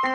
All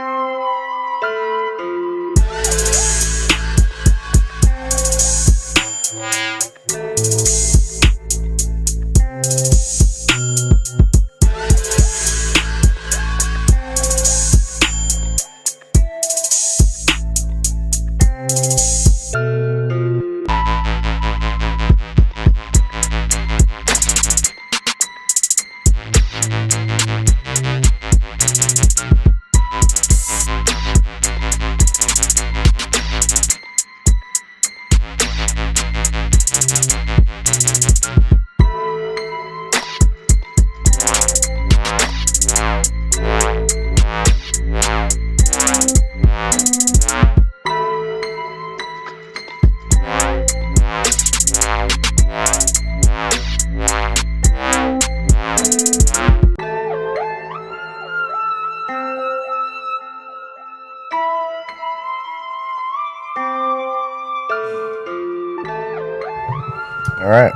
right.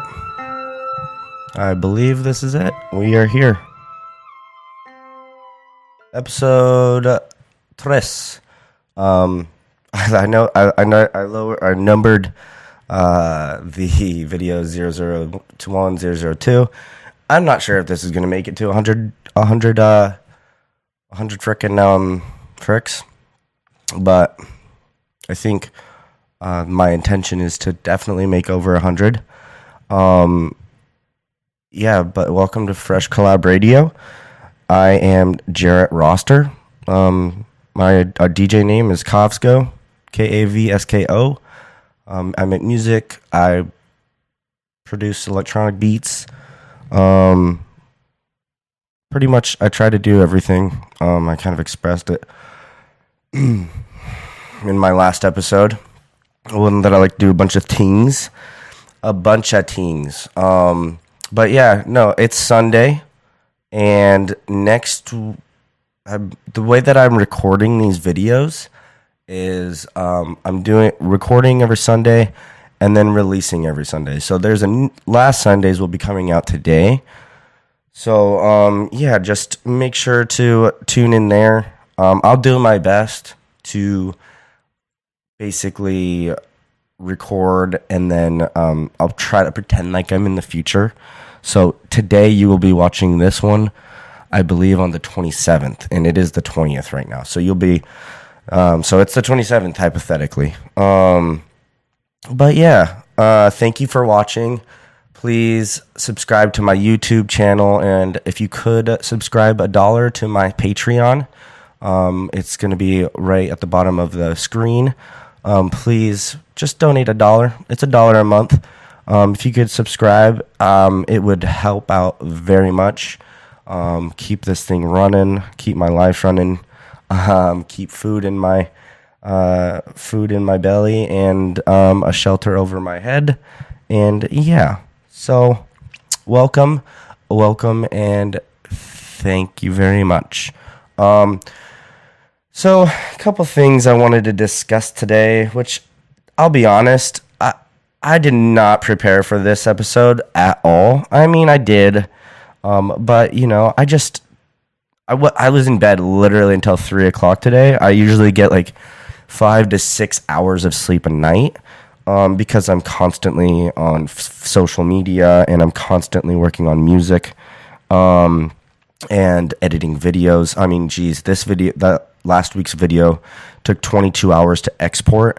I believe this is it. We are here. Episode 3. I numbered the video 001, 002. I'm not sure if this is going to make it to 100 frickin' fricks, but I think my intention is to definitely make over 100. Yeah, but welcome to Fresh Collab Radio. I am Jarrett Roster. My DJ name is Kavsko, Kavsko. I make music. I produce electronic beats. Pretty much, I try to do everything. I kind of expressed it in my last episode. One that I like to do a bunch of things. But yeah, no, it's Sunday, and the way that I'm recording these videos is I'm recording every Sunday and then releasing every Sunday. So last Sundays will be coming out today. So yeah, just make sure to tune in there. I'll do my best to basically record, and then I'll try to pretend like I'm in the future. So today you will be watching this one, I believe, on the 27th, and it is the 20th right now. So you'll be, so it's the 27th hypothetically. But yeah, thank you for watching. Please subscribe to my YouTube channel, and if you could subscribe $1 to my Patreon, it's going to be right at the bottom of the screen. Please just donate $1. It's $1 a month. If you could subscribe, it would help out very much. Keep this thing running, keep my life running, keep food in my belly, and a shelter over my head. And yeah, so welcome, and thank you very much. So a couple things I wanted to discuss today, which I'll be honest, I did not prepare for this episode at all. I mean, I did, but you know, I was in bed literally until 3 o'clock today. I usually get like 5 to 6 hours of sleep a night, because I'm constantly on social media, and I'm constantly working on music, and editing videos. I mean, geez, that last week's video took 22 hours to export.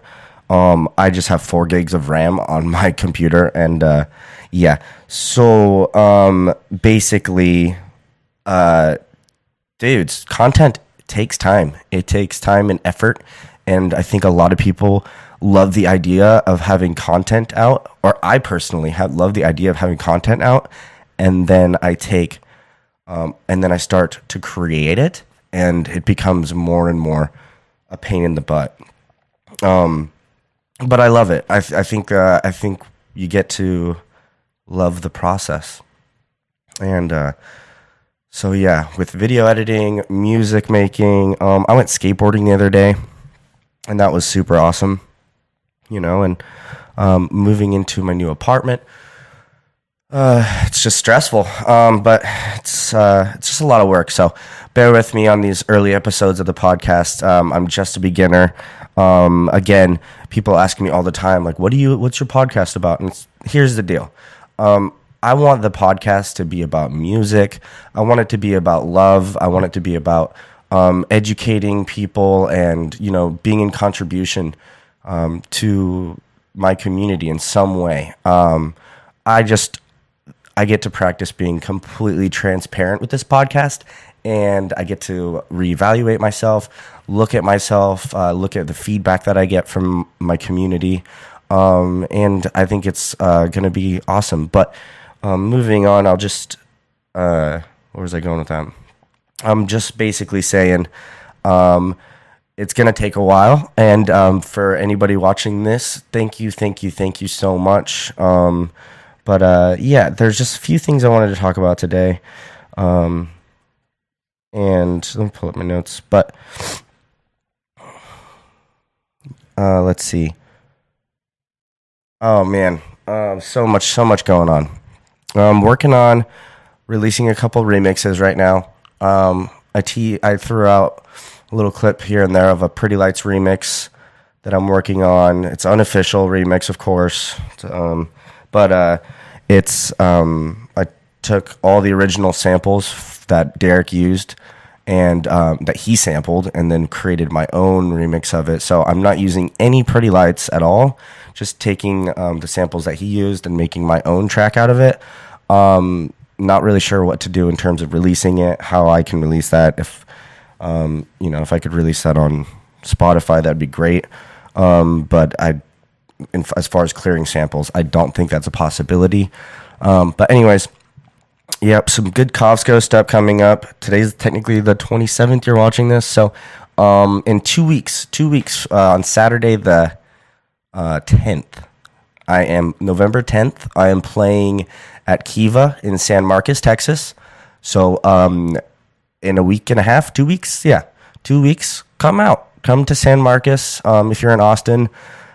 I just have 4 gigs of RAM on my computer, and yeah. So basically, dudes, content takes time. It takes time and effort, and I think a lot of people love the idea of having content out, or I personally love the idea of having content out, and then I start to create it, and it becomes more and more a pain in the butt. But I love it. I think you get to love the process. And so yeah, with video editing, music making, I went skateboarding the other day, and that was super awesome. You know, and moving into my new apartment, It's just stressful, but it's just a lot of work. So bear with me on these early episodes of the podcast. I'm just a beginner. Again, people ask me all the time, like, what's your podcast about? And here's the deal. I want the podcast to be about music. I want it to be about love. I want it to be about educating people and, being in contribution to my community in some way. I get to practice being completely transparent with this podcast, and I get to reevaluate myself, look at the feedback that I get from my community, and I think it's going to be awesome. But moving on, I'll just where was I going with that? I'm just basically saying it's going to take a while, and for anybody watching this, thank you so much. But there's just a few things I wanted to talk about today. And let me pull up my notes. But let's see. Oh man, so much going on. I'm working on releasing a couple remixes right now. I threw out a little clip here and there of a Pretty Lights remix that I'm working on. It's unofficial remix, of course. But I took all the original samples that Derek used and that he sampled, and then created my own remix of it. So I'm not using any Pretty Lights at all, just taking the samples that he used and making my own track out of it. Not really sure what to do in terms of releasing it, how I can release that. If I could release that on Spotify, that'd be great. But as far as clearing samples, I don't think that's a possibility. But anyways, yep, some good Kovsko stuff coming up. Today's technically the 27th you're watching this. So in 2 weeks, on Saturday the 10th, November 10th, I am playing at Kiva in San Marcos, Texas. So in a week and a half, 2 weeks, 2 weeks, come to San Marcos. If you're in Austin,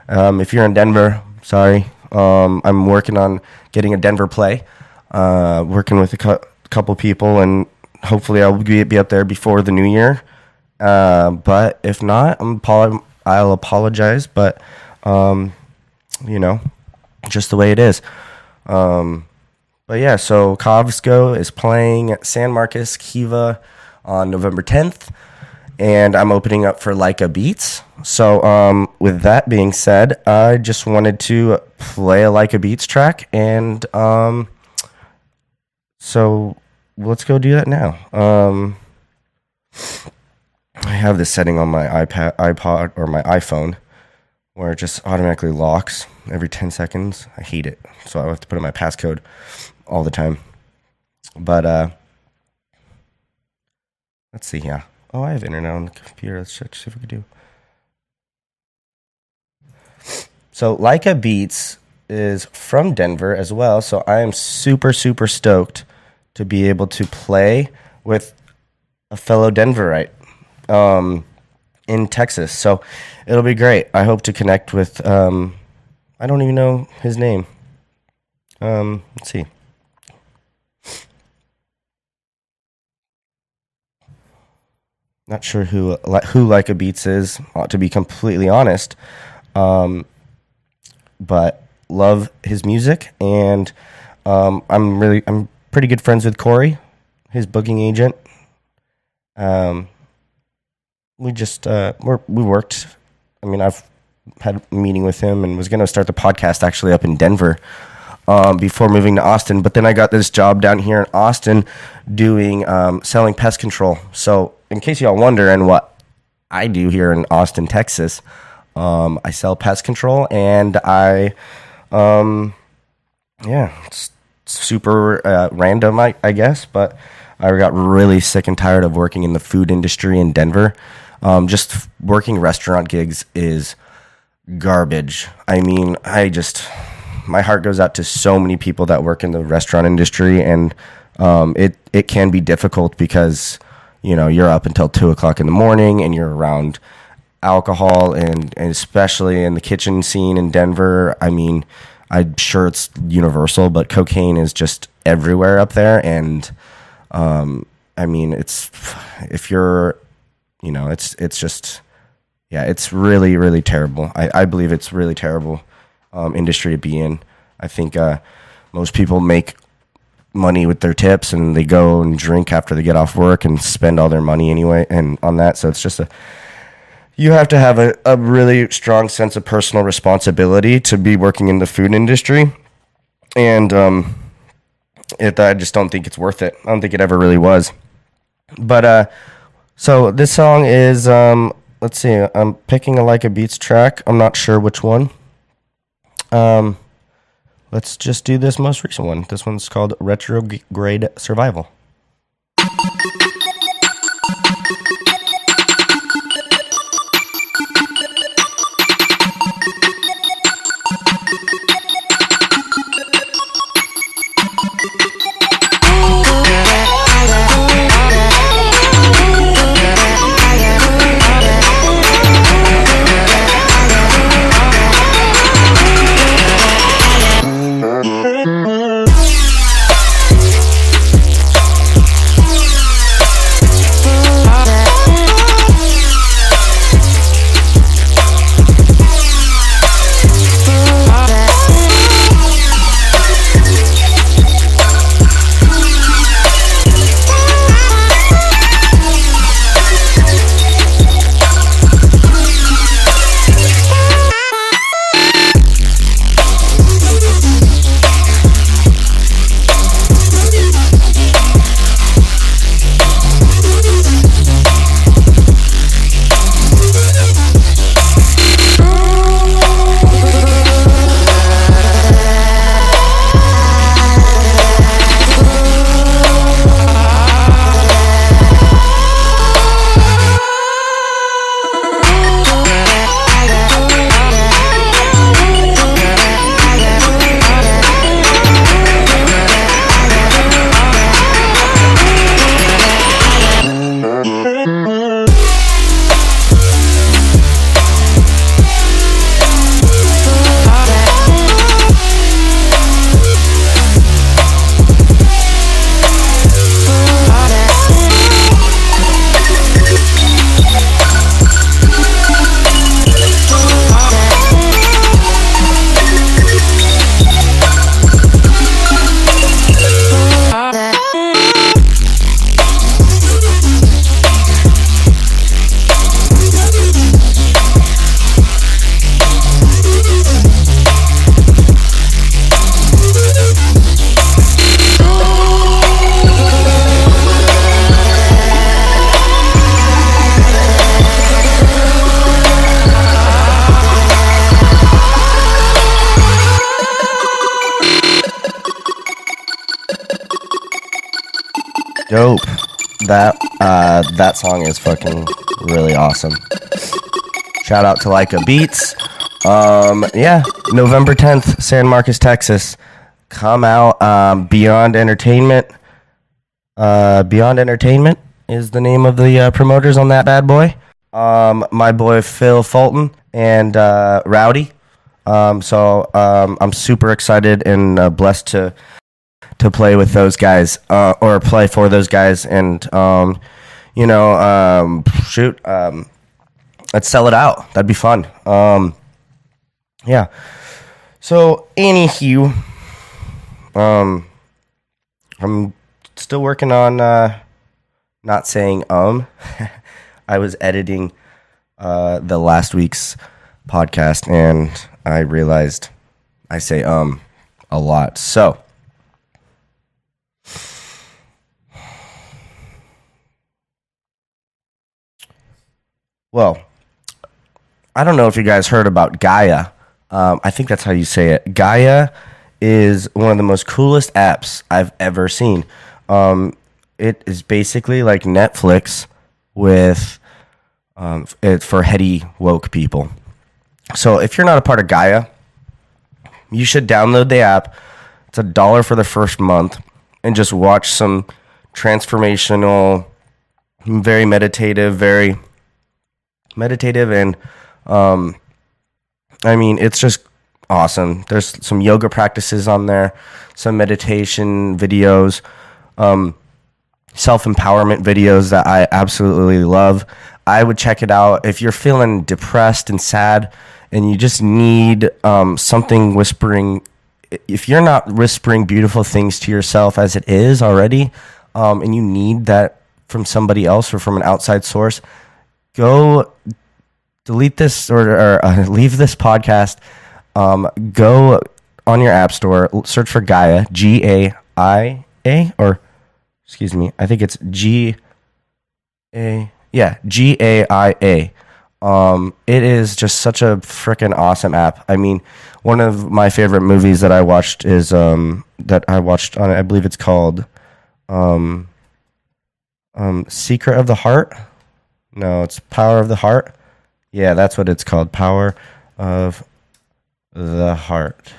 if you're in Denver, sorry, I'm working on getting a Denver play, working with a couple people, and hopefully I'll be up there before the new year. But if not, I'll apologize, but, just the way it is. But yeah, so Kovsko is playing at San Marcos, Kiva on November 10th. And I'm opening up for Laika Beats. So with that being said, I just wanted to play a Laika Beats track. And so let's go do that now. I have this setting on my iPod, or my iPhone, where it just automatically locks every 10 seconds. I hate it. So I have to put in my passcode all the time. But let's see, yeah. Oh, I have internet on the computer. Let's check, see if we can do. So Laika Beats is from Denver as well. So I am super stoked to be able to play with a fellow Denverite in Texas. So it'll be great. I hope to connect with, I don't even know his name. Let's see. Not sure who Laika Beats is, to be completely honest. But love his music, and I'm pretty good friends with Corey, his booking agent. We just we worked. I mean, I've had a meeting with him and was going to start the podcast actually up in Denver before moving to Austin. But then I got this job down here in Austin doing selling pest control. So in case y'all wondering what I do here in Austin, Texas, I sell pest control, and it's super random, I guess, but I got really sick and tired of working in the food industry in Denver. Just working restaurant gigs is garbage. I mean, my heart goes out to so many people that work in the restaurant industry, and it can be difficult because you're up until 2:00 in the morning, and you're around alcohol, and especially in the kitchen scene in Denver. I mean, I'm sure it's universal, but cocaine is just everywhere up there. And I mean, it's if you're, it's just, yeah, it's really, really terrible. I believe it's really terrible industry to be in. I think most people make money with their tips, and they go and drink after they get off work and spend all their money anyway and on that. So it's just you have to have a really strong sense of personal responsibility to be working in the food industry. And I just don't think it's worth it. I don't think it ever really was. But so this song is let's see, I'm picking a Laika Beats track. I'm not sure which one. Let's just do this most recent one. This one's called Retrograde Survival. Dope. That song is fucking really awesome. Shout out to Laika Beats. Yeah, November 10th, San Marcos, Texas. Come out. Beyond Entertainment. Beyond Entertainment is the name of the promoters on that bad boy. My boy Phil Fulton and Rowdy. So I'm super excited and blessed to play with those guys, or play for those guys, and let's sell it out. That'd be fun. Yeah. So anywho, I'm still working on not saying I was editing the last week's podcast, and I realized I say a lot. So well, I don't know if you guys heard about Gaia. I think that's how you say it. Gaia is one of the most coolest apps I've ever seen. It is basically like Netflix with it for heady woke people. So if you're not a part of Gaia, you should download the app. It's $1 for the first month, and just watch some transformational, very meditative, and I mean, it's just awesome. There's some yoga practices on there, some meditation videos, self-empowerment videos that I absolutely love. I would check it out if you're feeling depressed and sad and you just need something whispering. If you're not whispering beautiful things to yourself as it is already, and you need that from somebody else or from an outside source, go delete this or leave this podcast. Go on your app store, search for Gaia, Gaia, or excuse me, I think it's Gaia. It is just such a freaking awesome app. I mean, one of my favorite movies that I watched is that I watched on, I believe it's called Secret of the Heart. No, it's Power of the Heart. Yeah, that's what it's called, Power of the Heart,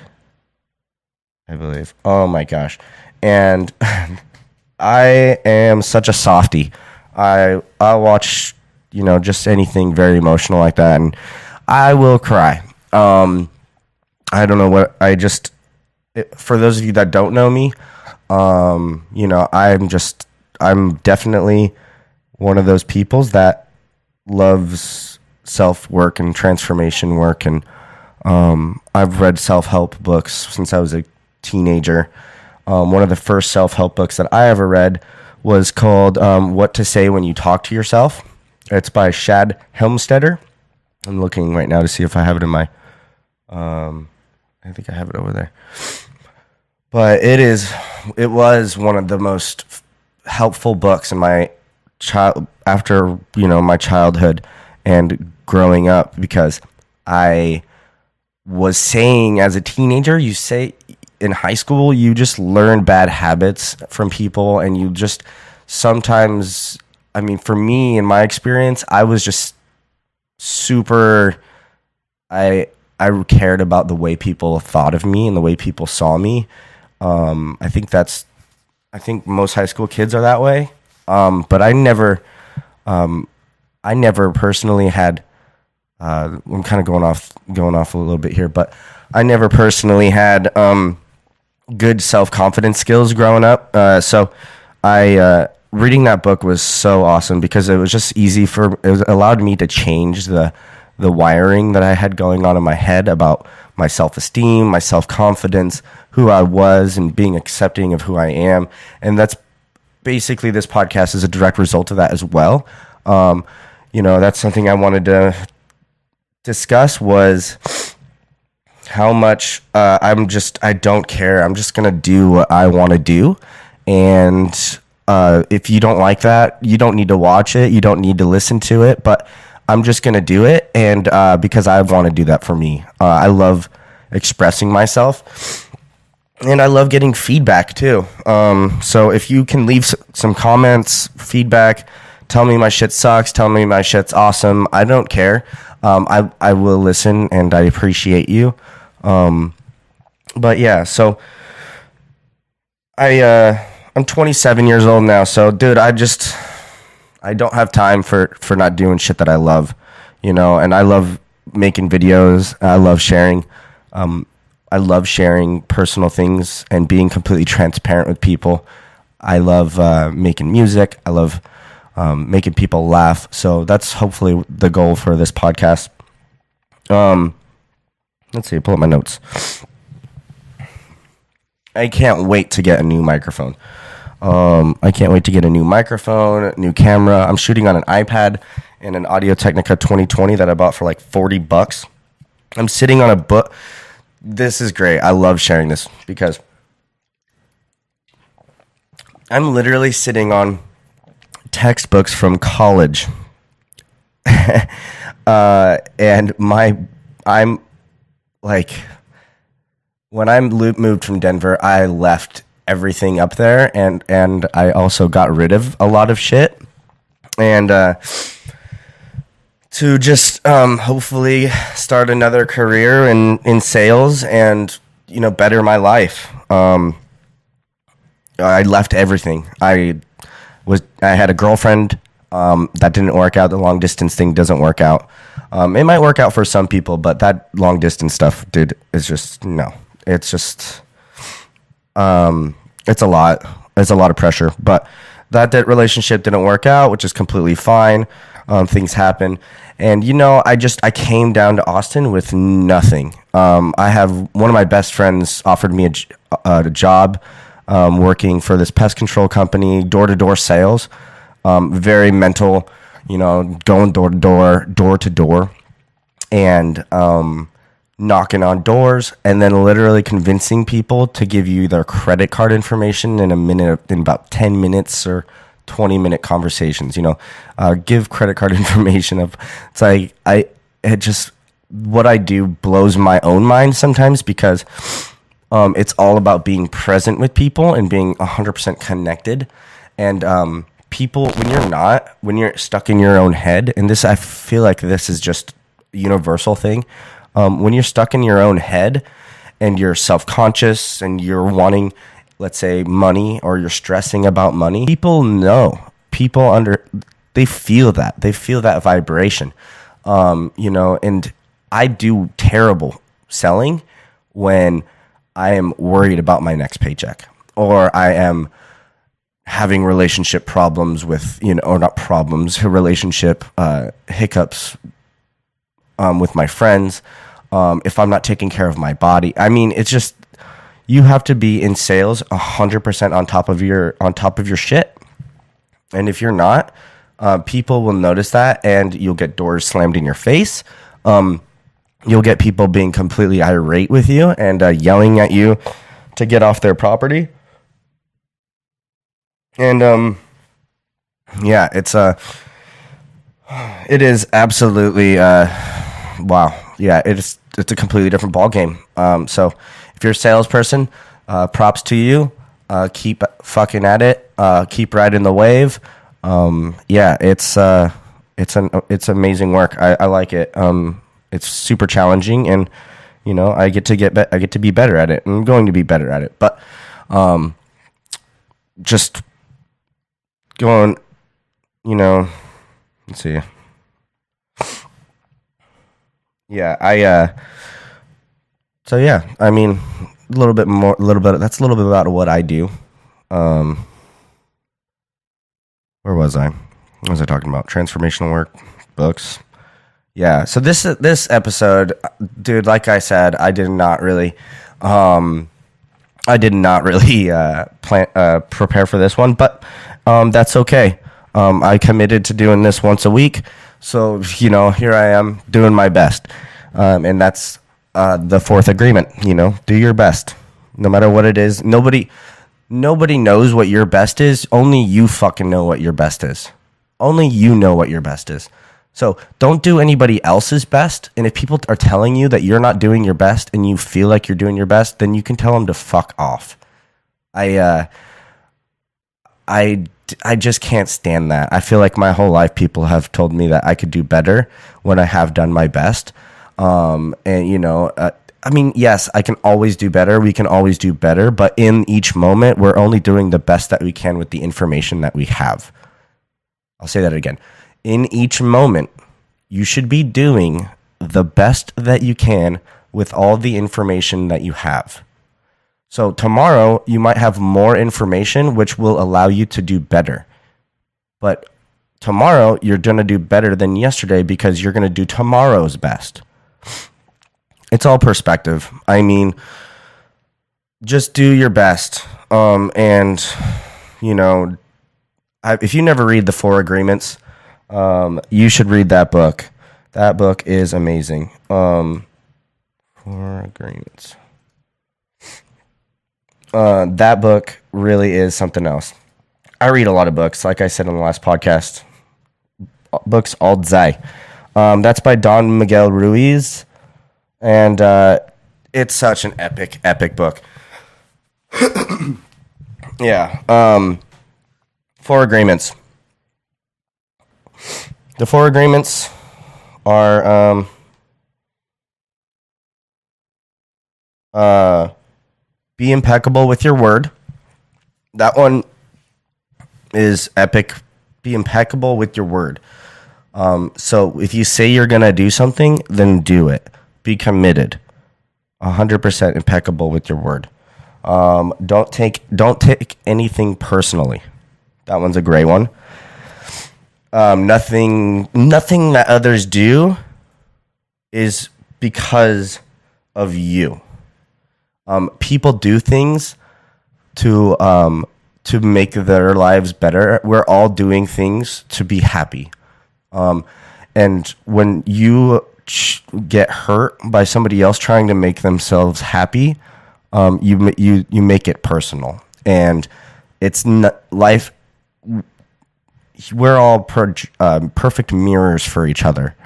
I believe. Oh my gosh. And I am such a softie. I watch, just anything very emotional like that, and I will cry. I don't know what for those of you that don't know me, I'm definitely one of those peoples that loves self-work and transformation work, and I've read self-help books since I was a teenager. One of the first self-help books that I ever read was called What to Say When You Talk to Yourself. It's by Shad Helmstetter. I'm looking right now to see if I have it in my... I think I have it over there. But it was one of the most helpful books in my after my childhood and growing up, because I was saying as a teenager, you say in high school, you just learn bad habits from people, and you just sometimes, I mean, for me, in my experience, I was just super, I cared about the way people thought of me and the way people saw me. I think most high school kids are that way. But I never personally had, I'm kind of going off a little bit here, but I never personally had, good self-confidence skills growing up. So reading that book was so awesome because it was just easy it allowed me to change the wiring that I had going on in my head about my self-esteem, my self-confidence, who I was, and being accepting of who I am. And that's basically, this podcast is a direct result of that as well. That's something I wanted to discuss, was how much I don't care. I'm just going to do what I want to do. And if you don't like that, you don't need to watch it. You don't need to listen to it. But I'm just going to do it. And because I want to do that for me. I love expressing myself. And I love getting feedback too. So if you can leave some comments, feedback, tell me my shit sucks, tell me my shit's awesome, I don't care. I will listen, and I appreciate you. But yeah, so I'm 27 years old now. So dude, I don't have time for not doing shit that I love, and I love making videos. I love sharing. I love sharing personal things and being completely transparent with people. I love making music. I love making people laugh. So that's hopefully the goal for this podcast. Let's see, pull up my notes. I can't wait to get a new microphone. I can't wait to get a new microphone, new camera. I'm shooting on an iPad and an Audio-Technica 2020 that I bought for like $40. I'm sitting on a book. This is great. I love sharing this because I'm literally sitting on textbooks from college. And I'm like, when I moved from Denver, I left everything up there, and I also got rid of a lot of shit. And to just hopefully start another career in sales and better my life. I left everything. I had a girlfriend That didn't work out. The long distance thing doesn't work out. It might work out for some people, but that long distance stuff, dude, is just no. It's just it's a lot. It's a lot of pressure. But that relationship didn't work out, which is completely fine. Things happen, and I came down to Austin with nothing. I have one of my best friends offered me a job working for this pest control company, door-to-door sales. Very mental, going door to door, and knocking on doors, and then literally convincing people to give you their credit card information in about 10 minutes or 20-minute conversations. Give credit card information of. It's like what I do blows my own mind sometimes, because it's all about being present with people and being 100% connected. And people, when you're stuck in your own head, and I feel like this is just a universal thing. When you're stuck in your own head and you're self-conscious and you're wanting, let's say, money, or you're stressing about money, they feel that vibration. And I do terrible selling when I am worried about my next paycheck, or I am having relationship problems with, or not problems, relationship hiccups with my friends. If I'm not taking care of my body, it's just, you have to be in sales 100% on top of your shit. And if you're not, people will notice that, and you'll get doors slammed in your face. You'll get people being completely irate with you and yelling at you to get off their property. And yeah, it is absolutely wow. Yeah, it's a completely different ball game. So if you're a salesperson, props to you. Keep fucking at it. Keep riding the wave. Yeah, it's amazing work. I like it. It's super challenging, and I get to be better at it. I'm going to be better at it. But just going, let's see. Yeah, so yeah, a little bit that's a little bit about what I do. Where was I? What was I talking about? Transformational work, books. Yeah, so this episode, dude, like I said, I did not really prepare for this one, but that's okay. I committed to doing this once a week, so here I am doing my best, and that's the fourth agreement. Do your best, no matter what it is. Nobody knows what your best is. Only you fucking know what your best is. Only you know what your best is. So don't do anybody else's best. And if people are telling you that you're not doing your best and you feel like you're doing your best, then you can tell them to fuck off. I just can't stand that. I feel like my whole life people have told me that I could do better when I have done my best. Yes, I can always do better. We can always do better. But in each moment, we're only doing the best that we can with the information that we have. I'll say that again. In each moment, you should be doing the best that you can with all the information that you have. So tomorrow, you might have more information, which will allow you to do better. But tomorrow, you're going to do better than yesterday because you're going to do tomorrow's best. It's all perspective. Just do your best. If you never read the 4 Agreements, you should read that book. That book is amazing. 4 Agreements. That book really is something else. I read a lot of books, like I said on the last podcast. Books all day. That's by Don Miguel Ruiz, and it's such an epic book. Yeah. 4 Agreements. The 4 Agreements are be impeccable with your word. That one is epic Be impeccable with your word. So if you say you're going to do something, then do it. Be committed. 100% impeccable with your word. Don't take anything personally. That one's a gray one. Nothing that others do is because of you. People do things to make their lives better. We're all doing things to be happy. And when you get hurt by somebody else trying to make themselves happy, you make it personal, and it's not life. We're all perfect mirrors for each other.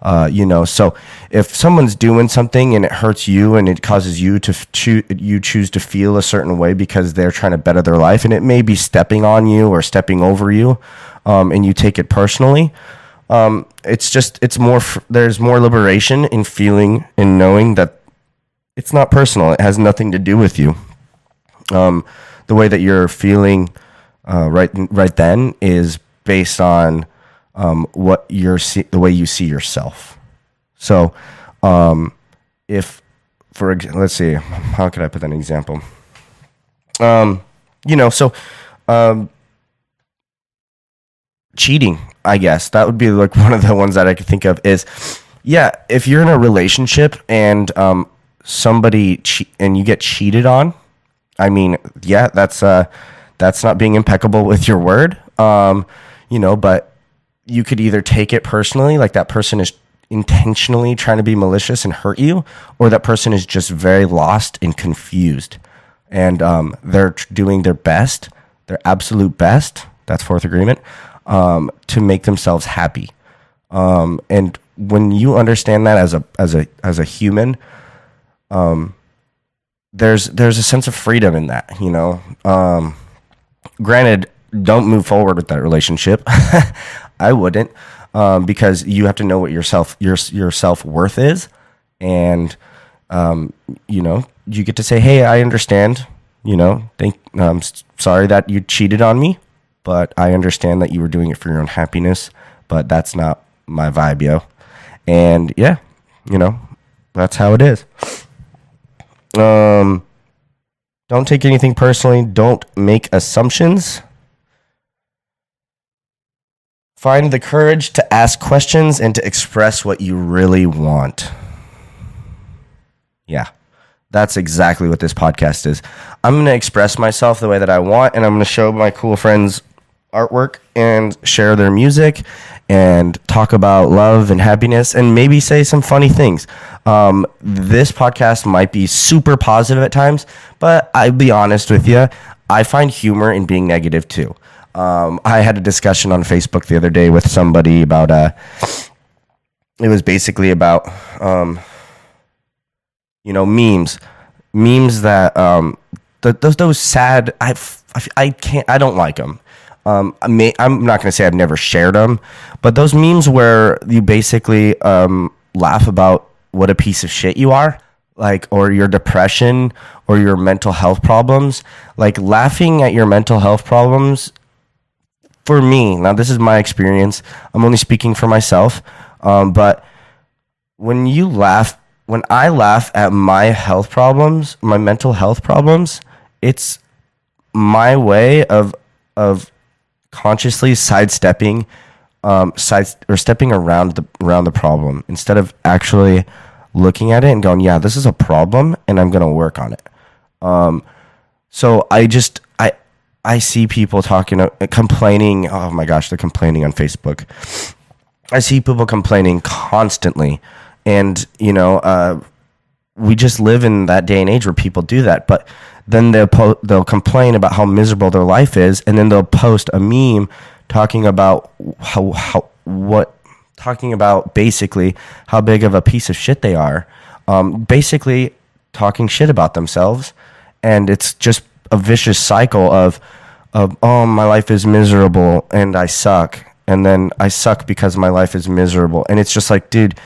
So if someone's doing something and it hurts you and it causes you to you choose to feel a certain way because they're trying to better their life, and it may be stepping on you or stepping over you, and you take it personally, there's more liberation in feeling and knowing that it's not personal. It has nothing to do with you. The way that you're feeling right then is based on the way you see yourself. So, let's see, how could I put an example? Cheating, I guess that would be like one of the ones that I could think of is, if you're in a relationship and somebody and you get cheated on, I mean, that's not being impeccable with your word. But you could either take it personally, like that person is intentionally trying to be malicious and hurt you, or that person is just very lost and confused, and they're doing their best, their absolute best. That's fourth agreement, to make themselves happy. And when you understand that as a human, there's a sense of freedom in that. Granted, don't move forward with that relationship. I wouldn't, because you have to know what your self-worth is, and you get to say, hey, I understand, I'm sorry that you cheated on me, but I understand that you were doing it for your own happiness, but that's not my vibe, yo. And that's how it is. Don't take anything personally. Don't make assumptions. Find the courage to ask questions and to express what you really want. Yeah, that's exactly what this podcast is. I'm going to express myself the way that I want, and I'm going to show my cool friends artwork and share their music and talk about love and happiness and maybe say some funny things. This podcast might be super positive at times, but I'll be honest with you, I find humor in being negative too. I had a discussion on Facebook the other day with somebody about, it was basically about, memes that, those sad, I don't like them. I'm not going to say I've never shared them, but those memes where you basically, laugh about what a piece of shit you are, like, or your depression or your mental health problems, like laughing at your mental health problems. For me, now this is my experience, I'm only speaking for myself, but when I laugh at my health problems, my mental health problems, it's my way of consciously sidestepping, stepping around the problem instead of actually looking at it and going, yeah, this is a problem and I'm gonna work on it. So I see people complaining. Oh my gosh, they're complaining on Facebook. I see people complaining constantly, and we just live in that day and age where people do that. But then they'll complain about how miserable their life is, and then they'll post a meme talking about basically how big of a piece of shit they are, basically talking shit about themselves, and it's just a vicious cycle of oh, my life is miserable and I suck, and then I suck because my life is miserable. And it's just like, dude,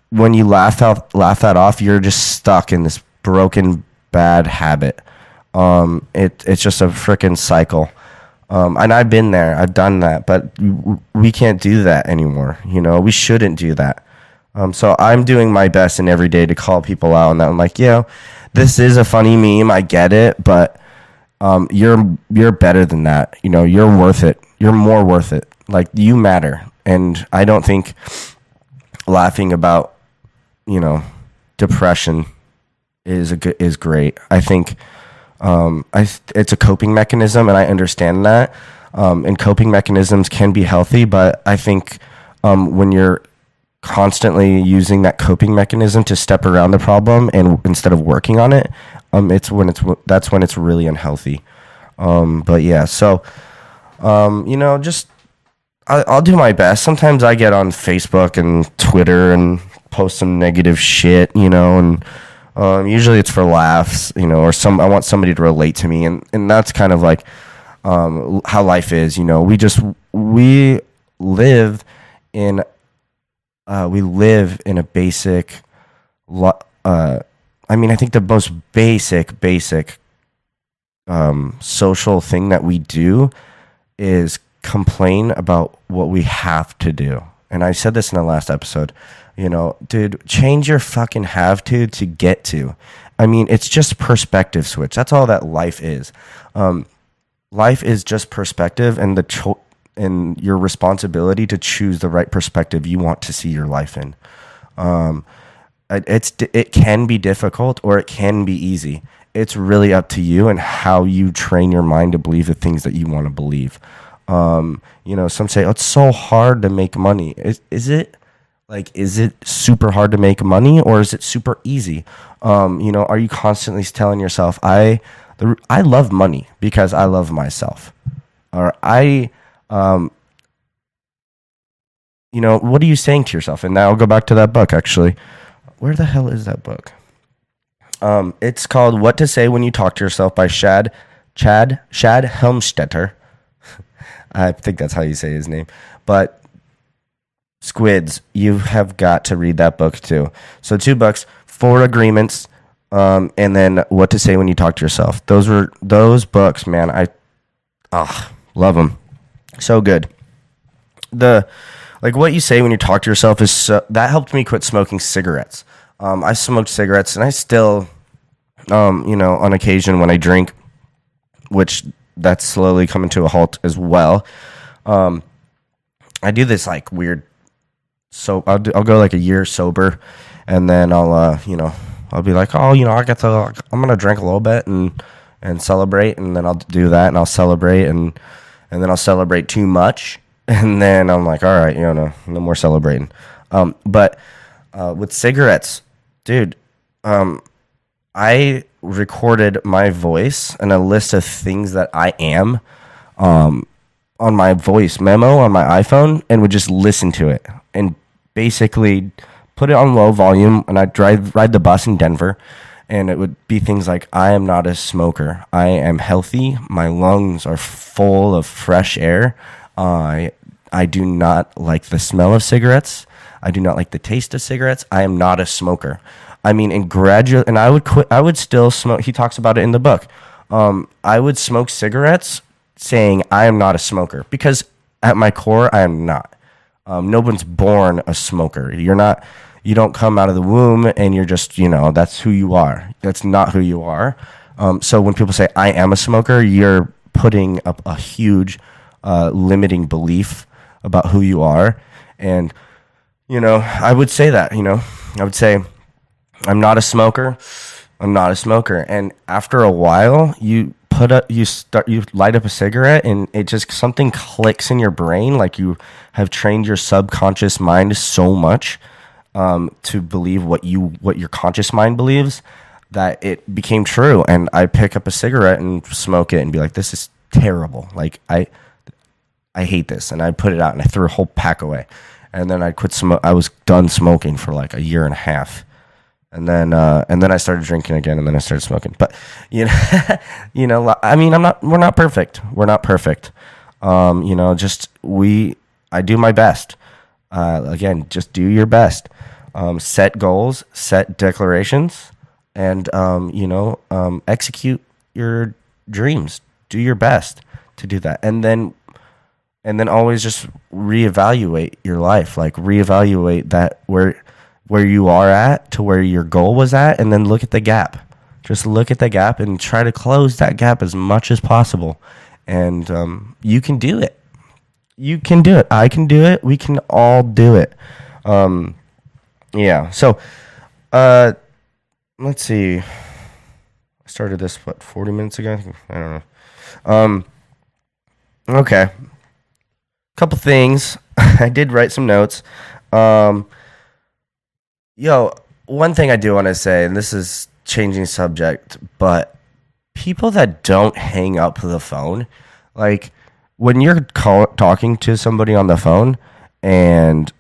when you laugh that off, you're just stuck in this broken bad habit. It's just a freaking cycle. And I've been there, I've done that, but we can't do that anymore. You know, we shouldn't do that. So I'm doing my best in every day to call people out, and I'm like, yo, this is a funny meme, I get it, but you're better than that. You know, you're worth it. You're more worth it. Like, you matter. And I don't think laughing about, you know, depression is great. I think it's a coping mechanism, and I understand that. And coping mechanisms can be healthy, but I think when you're constantly using that coping mechanism to step around the problem and instead of working on it, that's when it's really unhealthy. But yeah, so you know, just I'll do my best. Sometimes I get on Facebook and Twitter and post some negative shit, you know, and usually it's for laughs, you know, or I want somebody to relate to me, and that's kind of like how life is, you know. We live in a basic I mean, I think the most basic social thing that we do is complain about what we have to do. And I said this in the last episode, you know, dude, change your fucking have to get to. I mean, it's just perspective switch. That's all that life is. Life is just perspective, and and your responsibility to choose the right perspective you want to see your life in. It can be difficult or it can be easy. It's really up to you and how you train your mind to believe the things that you want to believe. You know, some say, oh, it's so hard to make money. Is it? Like, is it super hard to make money, or is it super easy? You know, are you constantly telling yourself, I love money because I love myself? Or you know, what are you saying to yourself? And now I'll go back to that book, actually. Where the hell is that book? It's called What to Say When You Talk to Yourself by Chad Helmstetter. I think that's how you say his name. But Squids, you have got to read that book too. So 2 books, 4 Agreements, and then What to Say When You Talk to Yourself. Those books, man. I love them. So good. Like what you say when you talk to yourself that helped me quit smoking cigarettes. I smoked cigarettes, and I still, you know, on occasion when I drink, which that's slowly coming to a halt as well. I do this like weird. So I'll go like a year sober, and then I'll be like, oh, you know, I'm gonna drink a little bit and celebrate, and then I'll do that, and I'll celebrate, and then I'll celebrate too much. And then I'm like, all right, you know, no more celebrating. But with cigarettes, dude, I recorded my voice and a list of things that I am on my voice memo on my iPhone, and would just listen to it and basically put it on low volume. And I'd ride the bus in Denver, and it would be things like, I am not a smoker. I am healthy. My lungs are full of fresh air. I do not like the smell of cigarettes. I do not like the taste of cigarettes. I am not a smoker. I mean, and I would quit. I would still smoke. He talks about it in the book. I would smoke cigarettes saying I am not a smoker, because at my core, I am not. No one's born a smoker. You don't come out of the womb and you're just, you know, that's who you are. That's not who you are. So when people say I am a smoker, you're putting up a huge limiting belief about who you are. And, you know, I would say that, you know, I would say, I'm not a smoker. I'm not a smoker. And after a while, you light up a cigarette, and it just, something clicks in your brain. Like, you have trained your subconscious mind so much to believe what your conscious mind believes, that it became true. And I pick up a cigarette and smoke it and be like, this is terrible. Like, I hate this, and I put it out, and I threw a whole pack away, and then I quit smoke. I was done smoking for like a year and a half, and then I started drinking again, and then I started smoking. But you know, you know, I mean, we're not perfect. We're not perfect. You know, I do my best. Again, just do your best. Set goals, set declarations, and you know, execute your dreams. Do your best. to do that. And then always just reevaluate your life, like reevaluate that where you are at to where your goal was at, and then look at the gap. Just look at the gap and try to close that gap as much as possible. And you can do it. You can do it. I can do it. We can all do it. Yeah. So, let's see. I started this, 40 minutes ago? I don't know. Okay. Couple things. I did write some notes. One thing I do want to say, and this is changing subject, but people that don't hang up the phone, like when you're talking to somebody on the phone and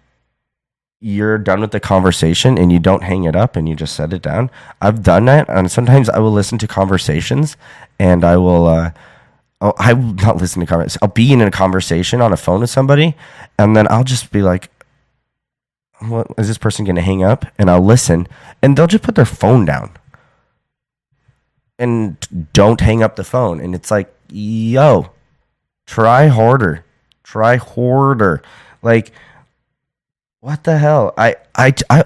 you're done with the conversation and you don't hang it up and you just set it down. I've done that, and sometimes I will listen to conversations and I will I will not listen to conversations. I'll be in a conversation on a phone with somebody, and then I'll just be like, what is this person going to hang up? And I'll listen, and they'll just put their phone down and don't hang up the phone. And it's like, yo, try harder. Like, what the hell? I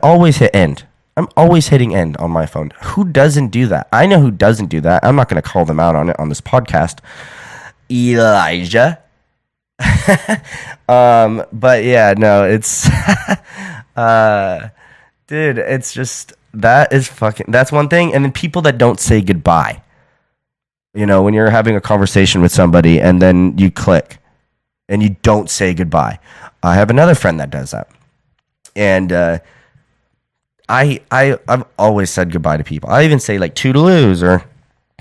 always hit end. I'm always hitting end on my phone. Who doesn't do that? I know who doesn't do that. I'm not going to call them out on it on this podcast. Elijah. But yeah, no, it's dude, it's just that's one thing. And then people that don't say goodbye. You know, when you're having a conversation with somebody and then you click and you don't say goodbye. I have another friend that does that. And I've always said goodbye to people. I even say like toodaloos or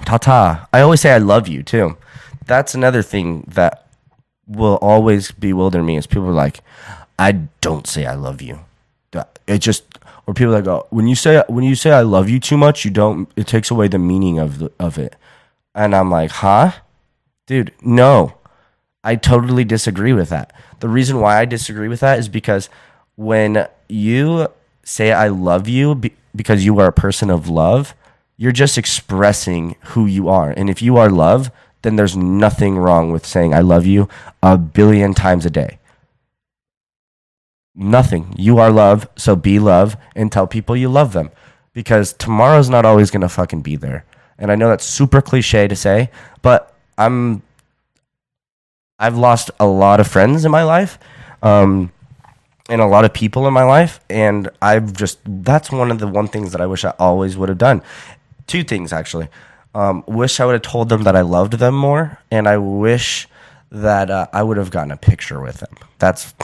ta-ta. I always say I love you too. That's another thing that will always bewilder me is people are like, I don't say I love you. It just, or people that go, when you say I love you too much, it takes away the meaning of it. And I'm like, huh? Dude, no. I totally disagree with that. The reason why I disagree with that is because when you say I love you because you are a person of love, you're just expressing who you are. And if you are love, then there's nothing wrong with saying I love you 1 billion times a day. Nothing. You are love, so be love and tell people you love them. Because tomorrow's not always going to fucking be there. And I know that's super cliche to say, but I've lost a lot of friends in my life. And a lot of people in my life, and that's one things that I wish I always would have done. 2 things, actually. Wish I would have told them that I loved them more, and I wish that I would have gotten a picture with them. That's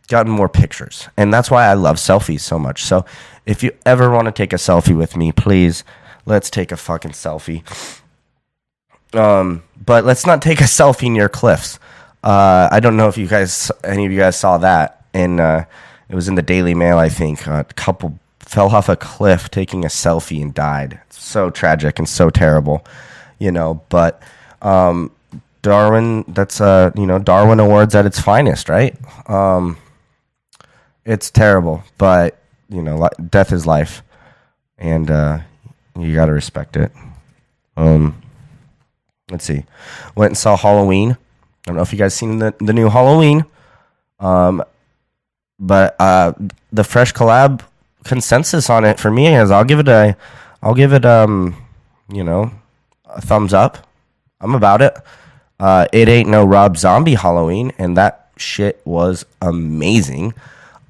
gotten more pictures, and that's why I love selfies so much. So if you ever want to take a selfie with me, please, let's take a fucking selfie. But let's not take a selfie near cliffs. I don't know if any of you guys saw that. And it was in the Daily Mail, I think. A couple fell off a cliff taking a selfie and died. So tragic and so terrible, But Darwin, that's Darwin Awards at its finest, right? It's terrible, but death is life, and you gotta respect it. Let's see. Went and saw Halloween. I don't know if you guys seen the new Halloween. But the fresh collab consensus on it for me is I'll give it a thumbs up. I'm about it. It ain't no Rob Zombie Halloween, and that shit was amazing.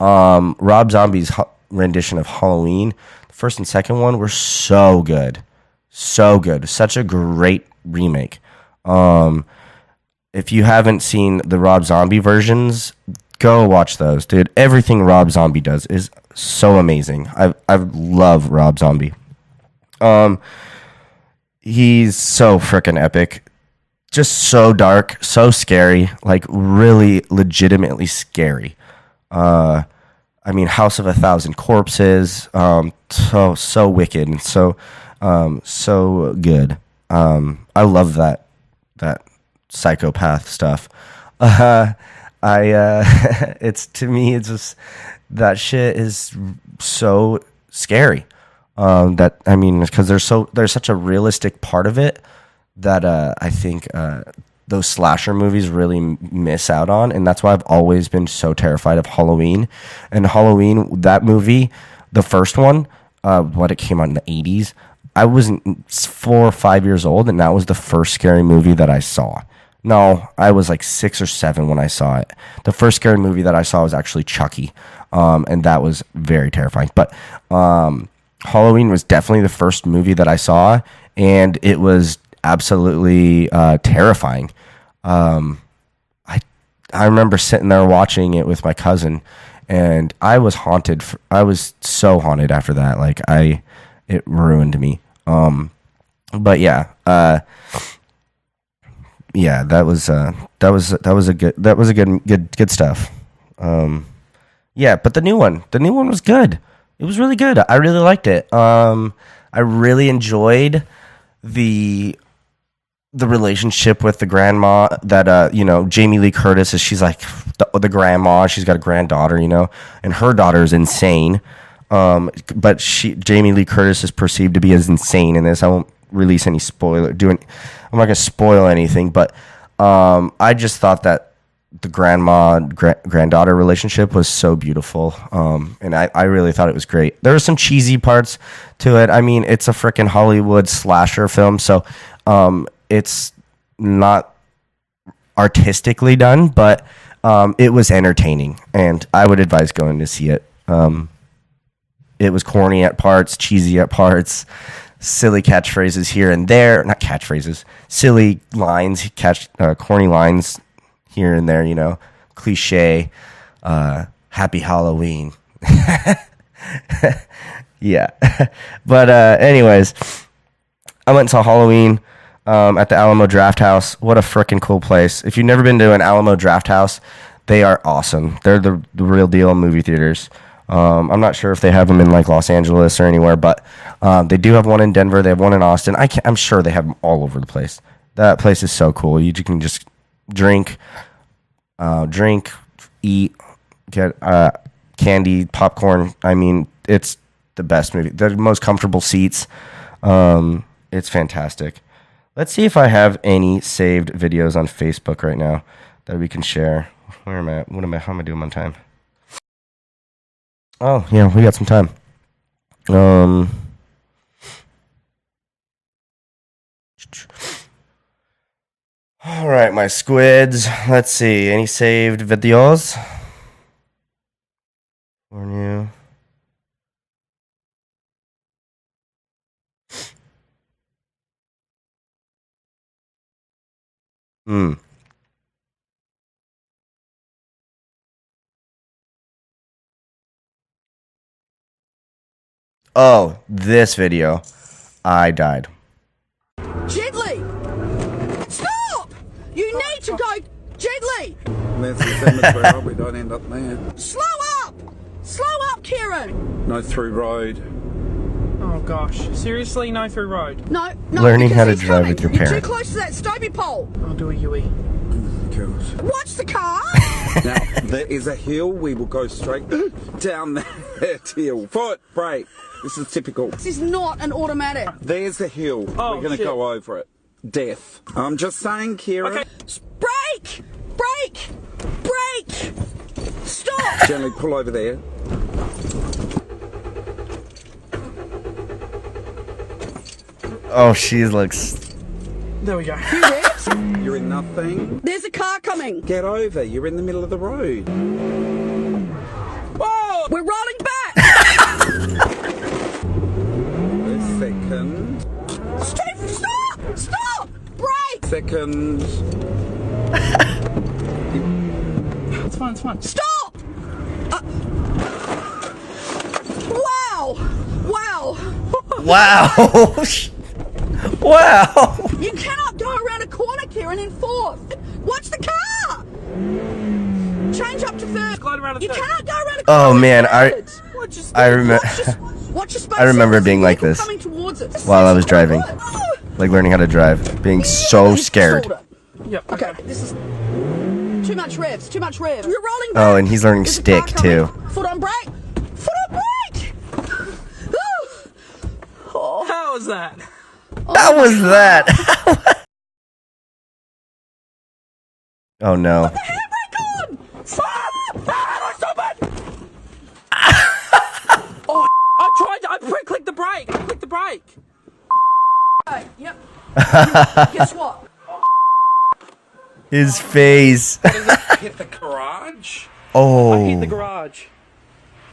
Rob Zombie's rendition of Halloween, the first and second one were so good. Such a great remake. If you haven't seen the Rob Zombie versions, go watch those, dude. Everything Rob Zombie does is so amazing. I love Rob Zombie. He's so freaking epic. Just so dark, so scary, like really legitimately scary. I mean, House of 1,000 Corpses, so wicked and so good. I love that psychopath stuff. It's just that shit is so scary. Because there's such a realistic part of it that I think those slasher movies really miss out on, and that's why I've always been so terrified of Halloween. And Halloween, that movie, the first one, it came out in the 80s. I was 4 or 5 years old, and that was the first scary movie that I saw. No, I was like 6 or 7 when I saw it. The first scary movie that I saw was actually Chucky, and that was very terrifying. But Halloween was definitely the first movie that I saw, and it was absolutely terrifying. I remember sitting there watching it with my cousin, and I was haunted. I was so haunted after that. Like it ruined me. But yeah, yeah, that was good stuff. Yeah, but the new one was good. It was really good. I really liked it. I really enjoyed the relationship with the grandma that Jamie Lee Curtis is. She's like the grandma. She's got a granddaughter, and her daughter is insane. But Jamie Lee Curtis is perceived to be as insane in this. I won't release any spoiler. I'm not gonna spoil anything, but I just thought that the granddaughter relationship was so beautiful, and I really thought it was great. There were some cheesy parts to it. I mean, it's a freaking Hollywood slasher film, so it's not artistically done, but it was entertaining, and I would advise going to see it. It was corny at parts, cheesy at parts, silly catchphrases here and there. Not catchphrases, silly lines, corny lines here and there, cliche, happy Halloween. Yeah. But anyways, I went and saw Halloween at the Alamo Draft House. What a freaking cool place. If you've never been to an Alamo Draft House, they are awesome. They're the real deal movie theaters. I'm not sure if they have them in like Los Angeles or anywhere, but they do have one in Denver. They have one in Austin. I'm sure they have them all over the place. That place is so cool. You can just drink, eat, get candy, popcorn. I mean, it's the best movie. The most comfortable seats. It's fantastic. Let's see if I have any saved videos on Facebook right now that we can share. Where am I? How am I doing on time? Oh, yeah, we got some time. All right, my squids. Let's see. Any saved videos? For you. Oh, this video. I died. Gently! Stop! You need to go gently! That's the same as where we don't end up there. Slow up! Slow up, Kieran! No through road. Oh gosh, seriously, no through road? No. Learning how to he's drive coming. with your You're parents. too close to that Stobie pole. I'll do a Yui. Gosh. Watch the car! Now, there is a hill. We will go straight down that hill. Foot, brake. This is typical. This is not an automatic. There's the hill. Oh, we're going to shit. go over it. Death. I'm just saying, Kira. Okay. Brake! Brake! Brake! Stop! Gently pull over there. Oh, she's like... There we go. You revs? You're in nothing. There's a car coming. Get over. You're in the middle of the road. Whoa! We're rolling back! A second. Stop! Stop! Brake! Second. It's fine, it's fine. Stop! Wow! Wow! Wow. Wow. You cannot go around a corner, Kieran, in fourth. Watch the car! Change up to third. Glide around to You third. cannot go around a corner. Oh, man, third. I remember... Watch your space. I remember There's a being like vehicle this coming towards us. while I was driving. Oh. Like learning how to drive. Being so scared. Yep. Okay, this is too much revs. Too much revs. You're rolling back. Oh, and he's learning There's a car stick, coming. too. Foot on brake. Foot on brake. How was that? That was that. Oh no. Handbrake on! Ah, stop it! Oh, I clicked the brake. I clicked the brake. Hey, yep. Guess what? His face. Hit the garage? Oh. I hit the garage.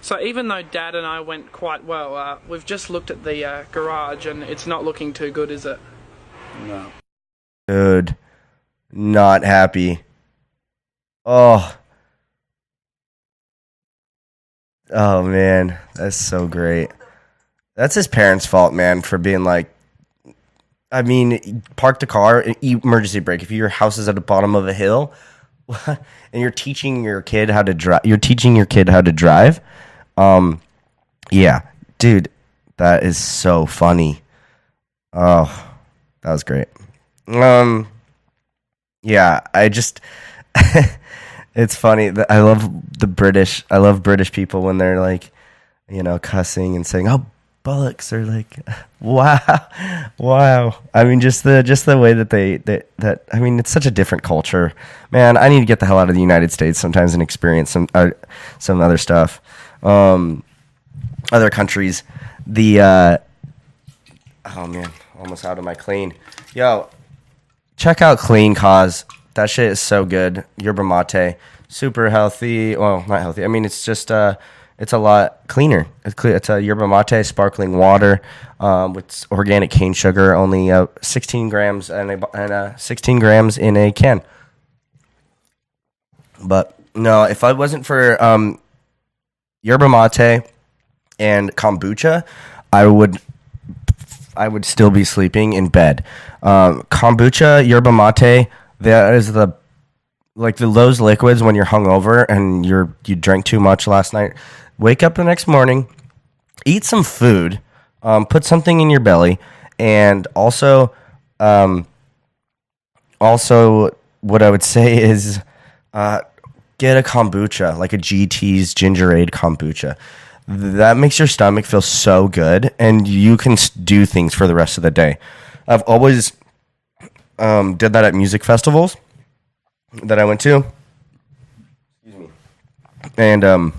So even though Dad and I went quite well, we've just looked at the garage and it's not looking too good, is it? No. Dude. Not happy. Oh. Oh, man. That's so great. That's his parents' fault, man, for being like, I mean, park the car, emergency brake. If your house is at the bottom of a hill and you're teaching your kid how to drive, yeah, dude, that is so funny. Oh, that was great. Yeah, I just, it's funny that I love British people when they're like, you know, cussing and saying, "Oh, bollocks," or like, wow. I mean, just the way that I mean, it's such a different culture, man. I need to get the hell out of the United States sometimes and experience some other stuff, other countries. Oh man, almost out of my clean. Yo, check out Clean Cause. That shit is so good. Yerba mate, super healthy. Well, not healthy. I mean, it's just it's a lot cleaner. It's a yerba mate, sparkling water, with organic cane sugar. Only 16 grams and 16 grams in a can. But no, if I wasn't for yerba mate and kombucha, I would still be sleeping in bed. Kombucha, yerba mate, that is those liquids when you're hungover and you drank too much last night. Wake up the next morning, eat some food, put something in your belly, and also what I would say is get a kombucha, like a GT's ginger ale kombucha. That makes your stomach feel so good, and you can do things for the rest of the day. I've always did that at music festivals that I went to. Excuse me. And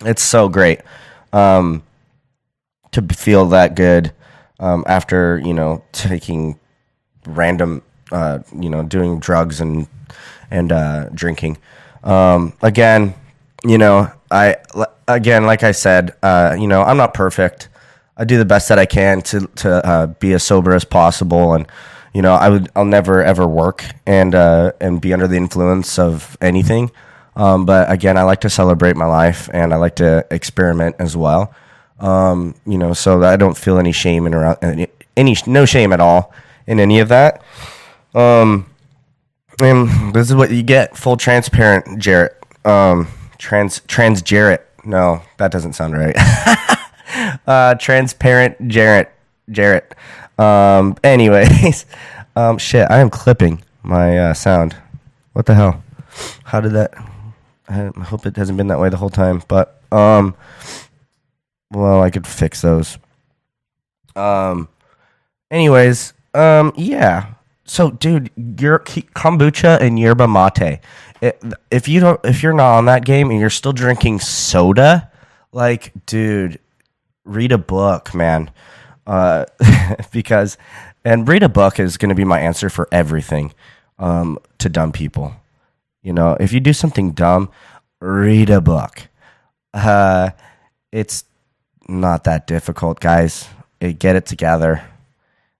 it's so great to feel that good after, you know, taking random, doing drugs and drinking. Again, you know, like I said, I'm not perfect. I do the best that I can to be as sober as possible, and you know, I'll never ever work and be under the influence of anything. But again, I like to celebrate my life and I like to experiment as well. You know, so that I don't feel any shame no shame at all in any of that. And this is what you get: full transparent Jarrett. Trans Jarrett. No, that doesn't sound right. Transparent Jarrett. Anyways, shit, I am clipping my sound. What the hell? How did that? I hope it hasn't been that way the whole time. But well, I could fix those. Anyways, yeah. So, dude, your kombucha and yerba mate. If you're not on that game and you're still drinking soda, like, dude, read a book, man. And read a book is going to be my answer for everything. To dumb people, you know, if you do something dumb, read a book. It's not that difficult, guys. Get it together.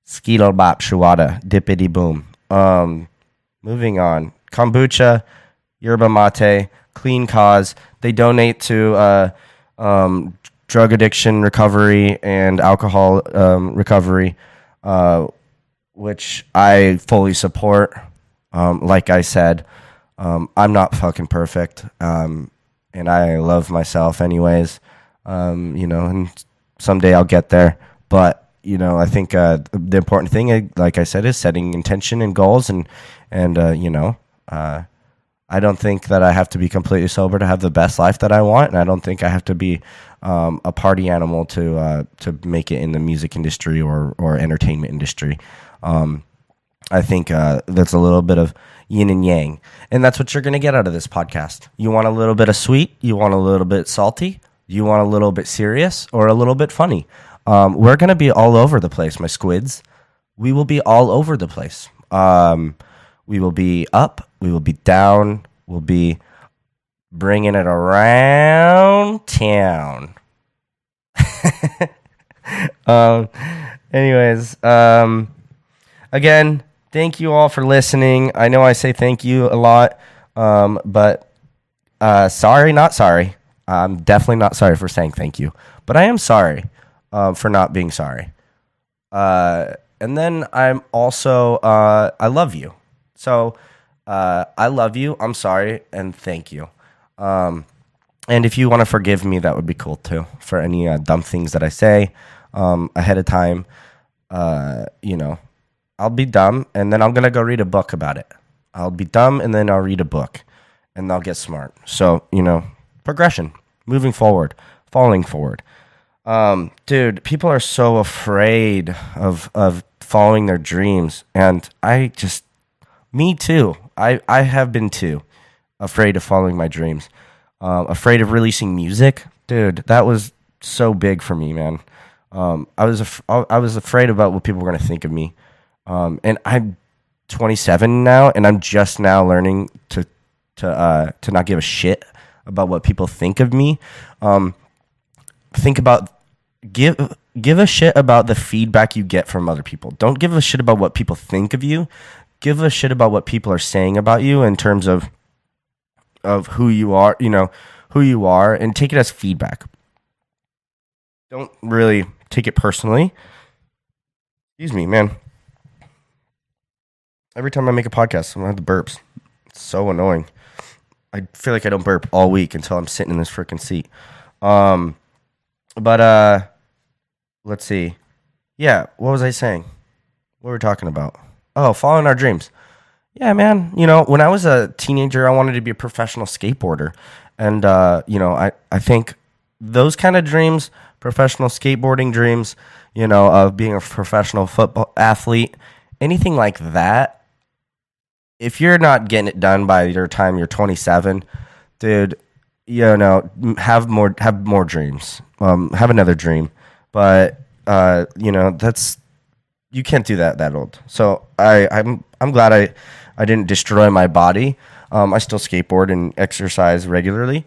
Skittle bop shuada dippity boom. Moving on. Kombucha, yerba mate, Clean Cause. They donate to drug addiction recovery and alcohol recovery, which I fully support. Like I said, I'm not fucking perfect, and I love myself anyways. You know, and someday I'll get there. But you know, I think the important thing, like I said, is setting intention and goals, and you know, I don't think that I have to be completely sober to have the best life that I want, and I don't think I have to be a party animal to make it in the music industry or entertainment industry. I think that's a little bit of, yin and yang. And that's what you're going to get out of this podcast. You want a little bit of sweet, you want a little bit salty, you want a little bit serious, or a little bit funny. We're going to be all over the place, my squids. We will be all over the place. We will be up, we will be down, we'll be bringing it around town. Anyways, again, thank you all for listening. I know I say thank you a lot, but sorry, not sorry. I'm definitely not sorry for saying thank you, but I am sorry for not being sorry. And then I'm also, I love you. So I love you. I'm sorry, and thank you. And if you want to forgive me, that would be cool too, for any dumb things that I say ahead of time. I'll be dumb, and then I'm going to go read a book about it. I'll be dumb, and then I'll read a book, and I'll get smart. So, progression, moving forward, falling forward. Dude, people are so afraid of following their dreams, and me too. I have been too afraid of following my dreams. Afraid of releasing music. Dude, that was so big for me, man. I was afraid about what people were going to think of me. And I'm 27 now, and I'm just now learning to not give a shit about what people think of me. Give a shit about the feedback you get from other people. Don't give a shit about what people think of you. Give a shit about what people are saying about you in terms of who you are, and take it as feedback. Don't really take it personally. Excuse me, man. Every time I make a podcast, I'm going to have the burps. It's so annoying. I feel like I don't burp all week until I'm sitting in this freaking seat. But let's see. Yeah, what was I saying? What were we talking about? Oh, following our dreams. Yeah, man. When I was a teenager, I wanted to be a professional skateboarder. And, I think those kind of dreams, professional skateboarding dreams, of being a professional football athlete, anything like that, if you're not getting it done by your time you're 27, dude, have more dreams. Have another dream. But, that's, you can't do that old. So I'm glad I didn't destroy my body. I still skateboard and exercise regularly.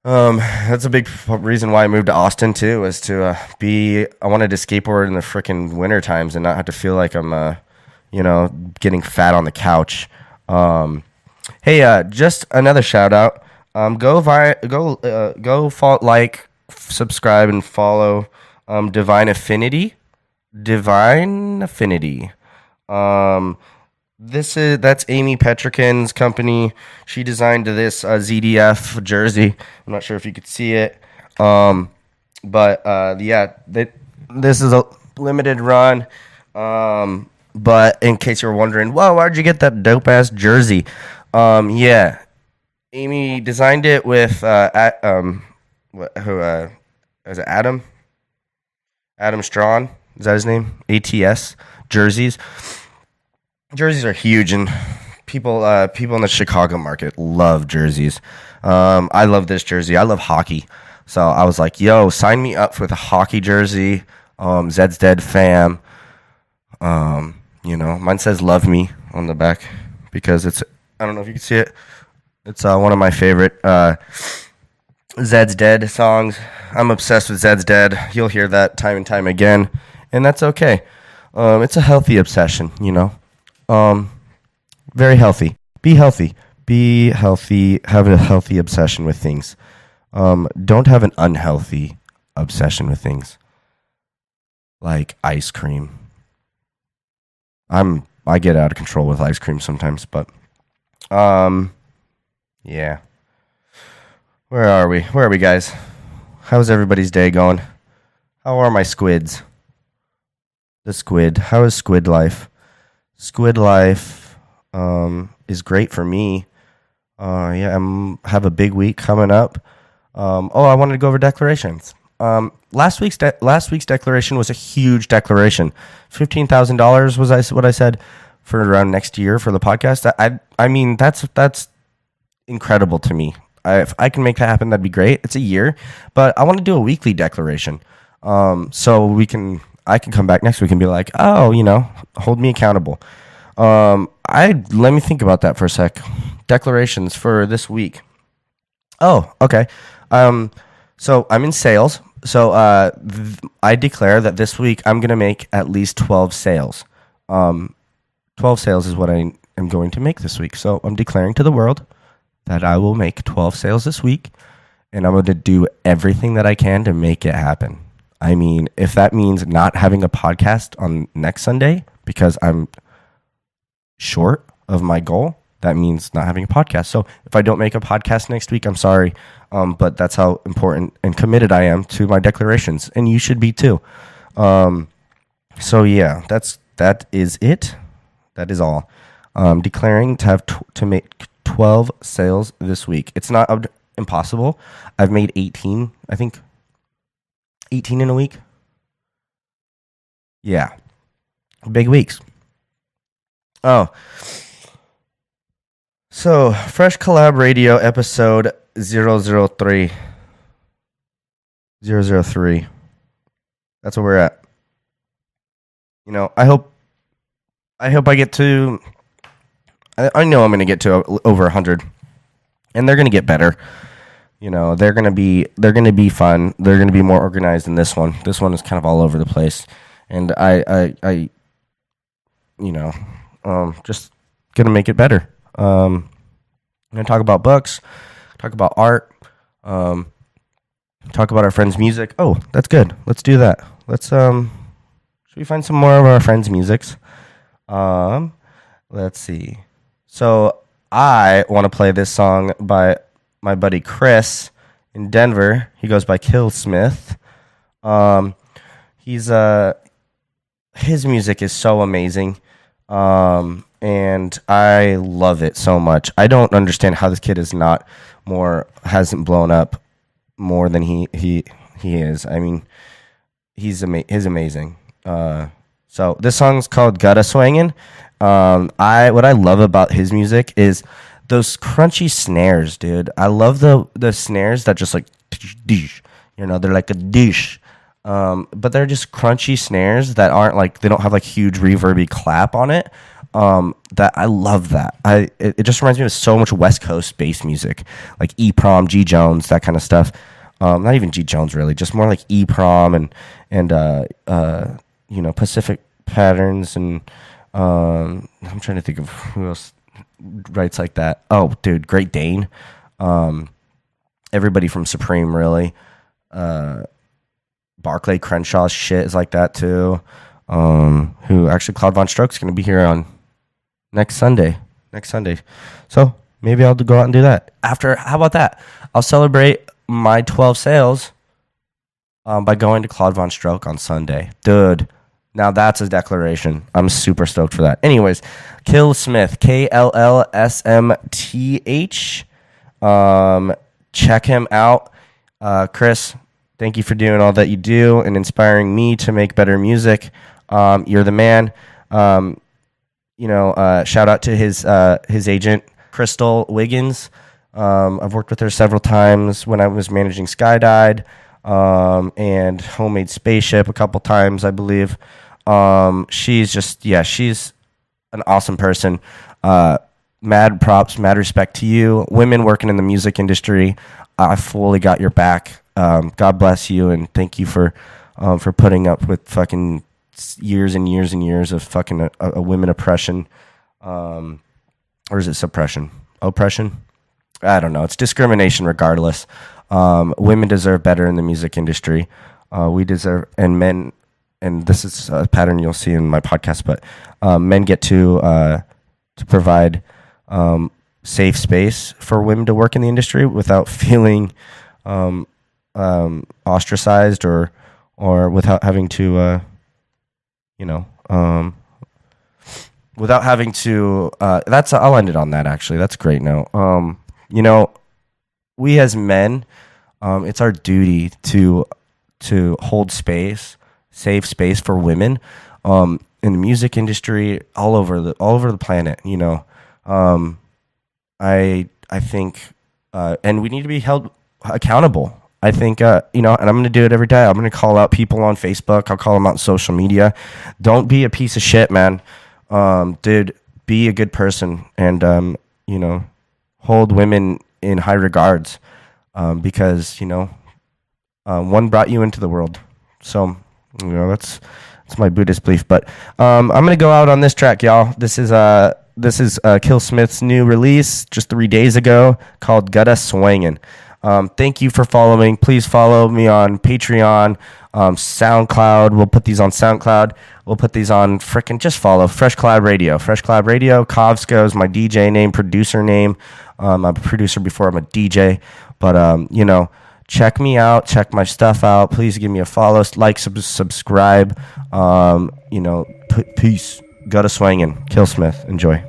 That's a big reason why I moved to Austin too, was I wanted to skateboard in the freaking winter times and not have to feel like I'm, getting fat on the couch. Hey, just another shout out. Subscribe and follow, Divine Affinity. That's Amy Petrikin's company. She designed this ZDF jersey. I'm not sure if you could see it. This is a limited run. But in case you're wondering, whoa, where'd you get that dope ass jersey? Amy designed it with is it Adam? Adam Strawn, is that his name? ATS jerseys. Jerseys are huge, and people in the Chicago market love jerseys. I love this jersey. I love hockey, so I was like, "Yo, sign me up for the hockey jersey." Zed's Dead fam. Mine says "Love Me" on the back because it's. I don't know if you can see it. It's one of my favorite Zed's Dead songs. I'm obsessed with Zed's Dead. You'll hear that time and time again, and that's okay. It's a healthy obsession, very healthy. Be healthy. Be healthy. Have a healthy obsession with things. Don't have an unhealthy obsession with things. Like ice cream. I get out of control with ice cream sometimes, but yeah. Where are we, guys? How's everybody's day going? How are my squids? The squid. How is squid life? Squid life is great for me. Have a big week coming up. I wanted to go over declarations. Last week's declaration was a huge declaration. $15,000 was what I said. for around next year for the podcast. I mean, that's incredible to me. If I can make that happen, that'd be great. It's a year, but I want to do a weekly declaration. So I can come back next week and be like, oh, hold me accountable. Let me think about that for a sec. Declarations for this week. Oh, okay. So I'm in sales. So I declare that this week I'm going to make at least 12 sales. 12 sales is what I am going to make this week. So I'm declaring to the world that I will make 12 sales this week, and I'm going to do everything that I can to make it happen. I mean, if that means not having a podcast on next Sunday because I'm short of my goal, that means not having a podcast. So if I don't make a podcast next week, I'm sorry, but that's how important and committed I am to my declarations, and you should be too. So yeah, that is it. That is all. Declaring to have to make 12 sales this week. It's not impossible. I've made 18, I think. 18 in a week. Yeah. Big weeks. Oh. So, Fresh Collab Radio episode 003. 003. That's where we're at. I hope I get to... I know I'm going to get to over 100. And they're going to get better. They're going to be fun. They're going to be more organized than this one. This one is kind of all over the place. And I just going to make it better. I'm going to talk about books, talk about art, talk about our friends' music. Oh, that's good. Let's do that. Should we find some more of our friends' musics? Let's see. So I want to play this song by my buddy Chris in Denver. He goes by Killsmith. His music is so amazing. And I love it so much. I don't understand how this kid hasn't blown up more than he is. I mean, he's amazing. So this song's called Gutta Swangin'. What I love about his music is those crunchy snares, dude. I love the snares that just like, they're like a dish. But they're just crunchy snares that aren't like, they don't have like huge reverby clap on it. That I love that. It just reminds me of so much West Coast bass music, like E-Prom, G Jones, that kind of stuff. Not even G Jones really, just more like E-Prom and Pacific Patterns and I'm trying to think of who else writes like that. Oh, dude, Great Dane. Everybody from Supreme, really. Barclay Crenshaw's shit is like that too. Who actually Claude Von Stroke's going to be here on next Sunday. So maybe I'll go out and do that. How about that? I'll celebrate my 12 sales by going to Claude Von Stroke on Sunday. Dude, now that's a declaration. I'm super stoked for that. Anyways, Killsmith, KLLSMTH. Check him out. Chris, thank you for doing all that you do and inspiring me to make better music. You're the man. Shout out to his agent, Crystal Wiggins. I've worked with her several times when I was managing Skydive, and Homemade Spaceship a couple times, I believe. She's an awesome person. Mad props, mad respect to you. Women working in the music industry, I fully got your back. God bless you, and thank you for putting up with fucking years and years and years of fucking a women oppression. Or is it suppression? Oppression? I don't know. It's discrimination regardless. Women deserve better in the music industry. We deserve, and men, and this is a pattern you'll see in my podcast, but men get to provide safe space for women to work in the industry without feeling ostracized or without having to without having to I'll end it on that, actually. That's a great note. We as men, it's our duty to hold space, safe space for women. in the music industry, all over the planet. You know, I think, and we need to be held accountable. I think, you know, and I'm going to do it every day. I'm going to call out people on Facebook. I'll call them out on social media. Don't be a piece of shit, man. Dude, be a good person, and you know, hold women in high regards, because you know, one brought you into the world. So, you know, that's my Buddhist belief. But I'm gonna go out on this track, y'all. This is Killsmith's new release just 3 days ago called "Gutta Swangin'." Thank you for following. Please follow me on Patreon, SoundCloud. We'll put these on SoundCloud. We'll put these on just follow Fresh Collab Radio. Fresh Collab Radio. Kovsko is my DJ name, producer name. I'm a producer before I'm a DJ. But, you know, check me out. Check my stuff out. Please give me a follow, like, subscribe. You know, peace. Gutta Swangin'. Killsmith. Enjoy.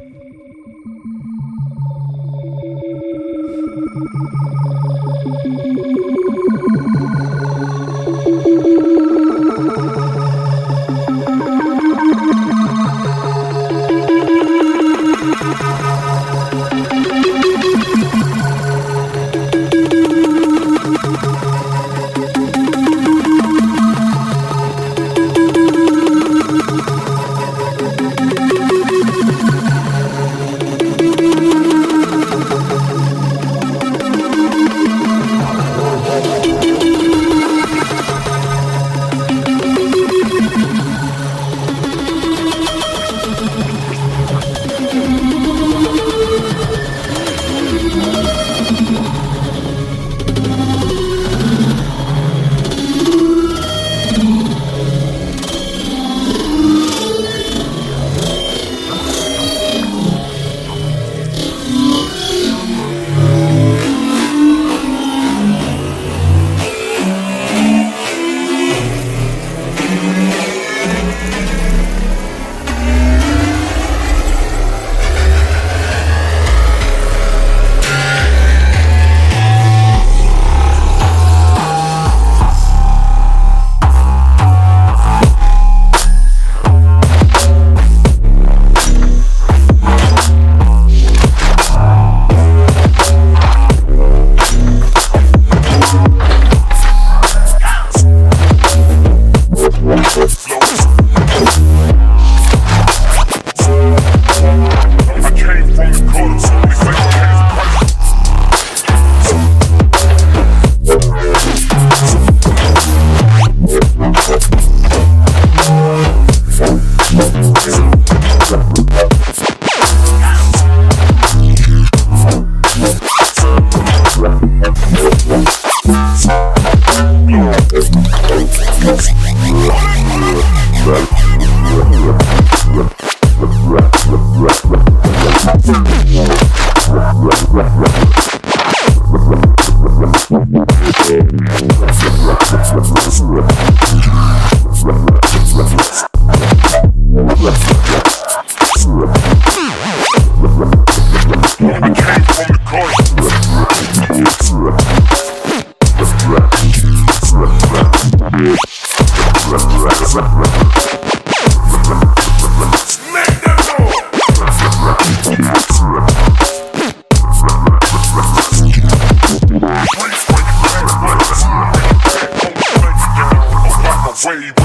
Swing it,